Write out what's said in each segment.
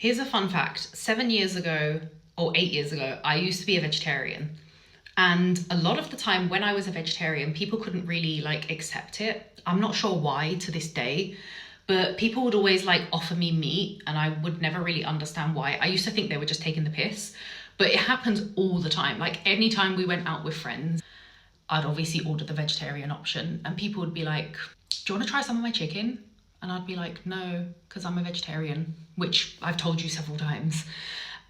Here's a fun fact. 7 years ago or 8 years ago, I used to be a vegetarian. And a lot of the time when I was a vegetarian, people couldn't really accept it. I'm not sure why to this day, but people would always offer me meat and I would never really understand why. I used to think they were just taking the piss, but it happens all the time. Like anytime we went out with friends, I'd obviously order the vegetarian option and people would be like, do you want to try some of my chicken? And I'd be like, no, because I'm a vegetarian, which I've told you several times.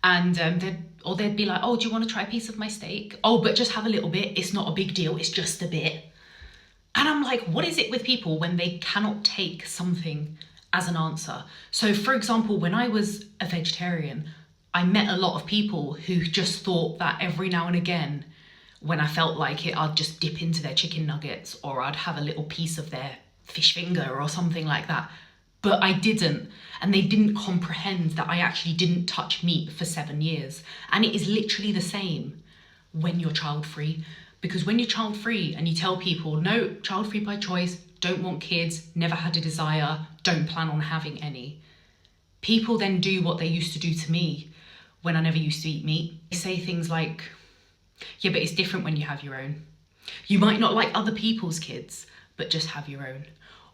And they'd be like, oh, do you want to try a piece of my steak? Oh, but just have a little bit. It's not a big deal. It's just a bit. And I'm like, what is it with people when they cannot take something as an answer? So for example, when I was a vegetarian, I met a lot of people who just thought that every now and again, when I felt like it, I'd just dip into their chicken nuggets or I'd have a little piece of their fish finger or something like that. But I didn't. And they didn't comprehend that I actually didn't touch meat for 7 years. And it is literally the same when you're child-free. Because when you're child-free and you tell people, no, child-free by choice, don't want kids, never had a desire, don't plan on having any. People then do what they used to do to me when I never used to eat meat. They say things like, yeah, but it's different when you have your own. You might not like other people's kids, but just have your own.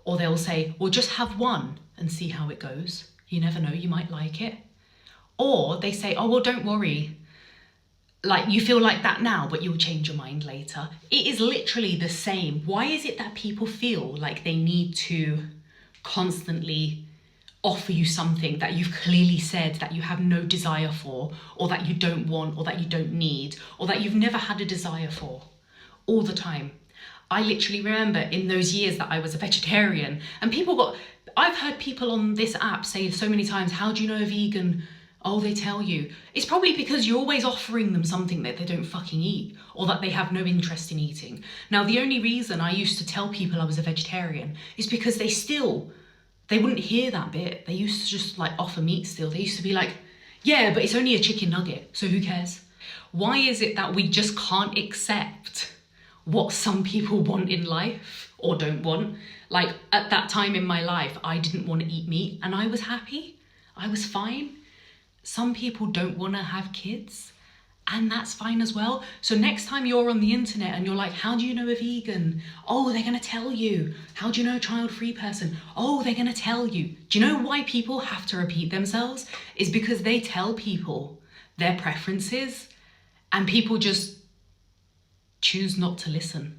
Or they'll say, well, just have one and see how it goes. You never know, you might like it. Or they say, oh, well, don't worry. Like you feel like that now, but you'll change your mind later. It is literally the same. Why is it that people feel like they need to constantly offer you something that you've clearly said that you have no desire for, or that you don't want, or that you don't need, or that you've never had a desire for all the time? I literally remember in those years that I was a vegetarian and I've heard people on this app say so many times, how do you know a vegan? Oh, they tell you. It's probably because you're always offering them something that they don't fucking eat or that they have no interest in eating. Now, the only reason I used to tell people I was a vegetarian is because they wouldn't hear that bit. They used to just offer meat still. They used to be like, yeah, but it's only a chicken nugget, so who cares? Why is it that we just can't accept what some people want in life or don't want? Like at that time in my life, I didn't want to eat meat and I was happy. I was fine. Some people don't want to have kids and that's fine as well. So next time you're on the internet and you're like, how do you know a vegan? Oh, they're going to tell you. How do you know a child-free person? Oh, they're going to tell you. Do you know why people have to repeat themselves? It's because they tell people their preferences and people just choose not to listen.